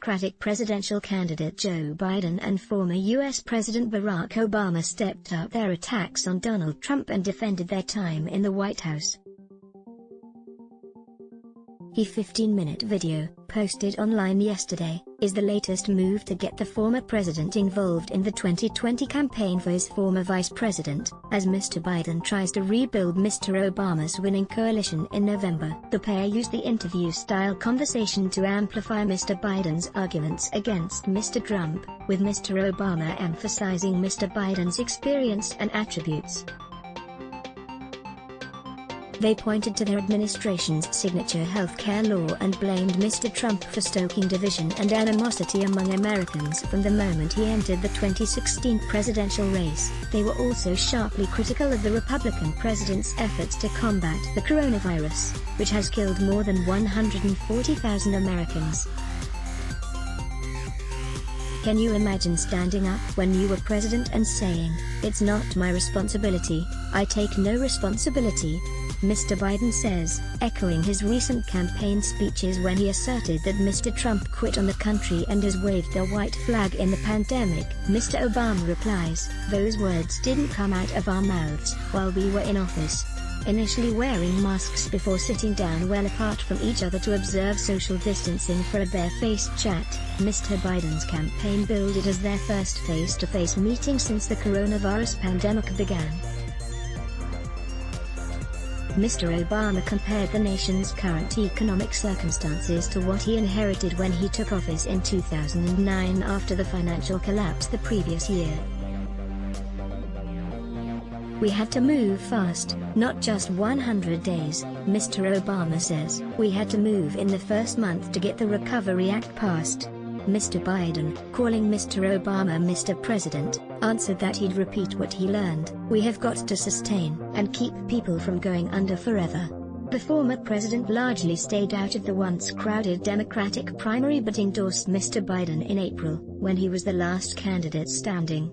Democratic presidential candidate Joe Biden and former U.S. President Barack Obama stepped up their attacks on Donald Trump and defended their time in the White House. A 15-minute video, posted online yesterday, is the latest move to get the former president involved in the 2020 campaign for his former vice president, as Mr. Biden tries to rebuild Mr. Obama's winning coalition in November. The pair used the interview-style conversation to amplify Mr. Biden's arguments against Mr. Trump, with Mr. Obama emphasizing Mr. Biden's experience and attributes. They pointed to their administration's signature healthcare law and blamed Mr. Trump for stoking division and animosity among Americans from the moment he entered the 2016 presidential race. They were also sharply critical of the Republican president's efforts to combat the coronavirus, which has killed more than 140,000 Americans. Can you imagine standing up when you were president and saying, "It's not my responsibility, I take no responsibility"? Mr. Biden says, echoing his recent campaign speeches when he asserted that Mr. Trump quit on the country and has waved the white flag in the pandemic. Mr. Obama replies, "Those words didn't come out of our mouths while we were in office." Initially wearing masks before sitting down well apart from each other to observe social distancing for a barefaced chat, Mr. Biden's campaign billed it as their first face-to-face meeting since the coronavirus pandemic began. Mr. Obama compared the nation's current economic circumstances to what he inherited when he took office in 2009 after the financial collapse the previous year. "We had to move fast, not just 100 days, Mr. Obama says. "We had to move in the first month to get the Recovery Act passed." Mr. Biden, calling Mr. Obama Mr. President, answered that he'd repeat what he learned. "We have got to sustain and keep people from going under forever." The former president largely stayed out of the once crowded Democratic primary but endorsed Mr. Biden in April, when he was the last candidate standing.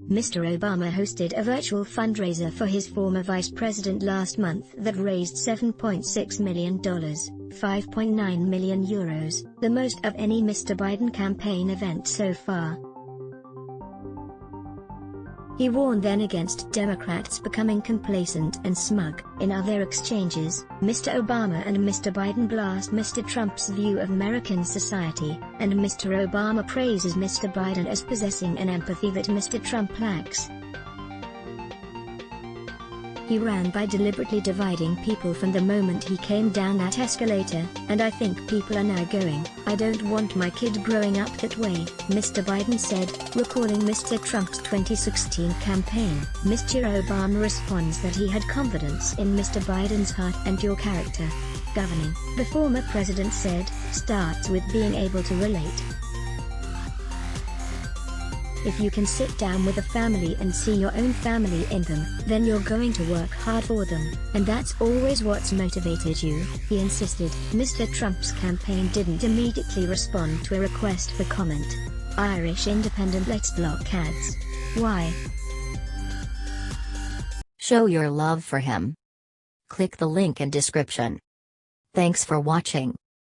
Mr. Obama hosted a virtual fundraiser for his former vice president last month that raised $7.6 million, €5.9 million, the most of any Mr. Biden campaign event so far. He warned then against Democrats becoming complacent and smug. In other exchanges, Mr. Obama and Mr. Biden blast Mr. Trump's view of American society, and Mr. Obama praises Mr. Biden as possessing an empathy that Mr. Trump lacks. He ran by deliberately dividing people from the moment he came down that escalator, and I think people are now going, "I don't want my kid growing up that way," Mr. Biden said, recalling Mr. Trump's 2016 campaign. Mr. Obama responds that he had confidence in Mr. Biden's heart and your character. "Governing," the former president said, "starts with being able to relate. If you can sit down with a family and see your own family in them, then you're going to work hard for them, and that's always what's motivated you," he insisted. Mr. Trump's campaign didn't immediately respond to a request for comment. Irish Independent Let's block ads. Why? Show your love for him. Click the link in description. Thanks for watching.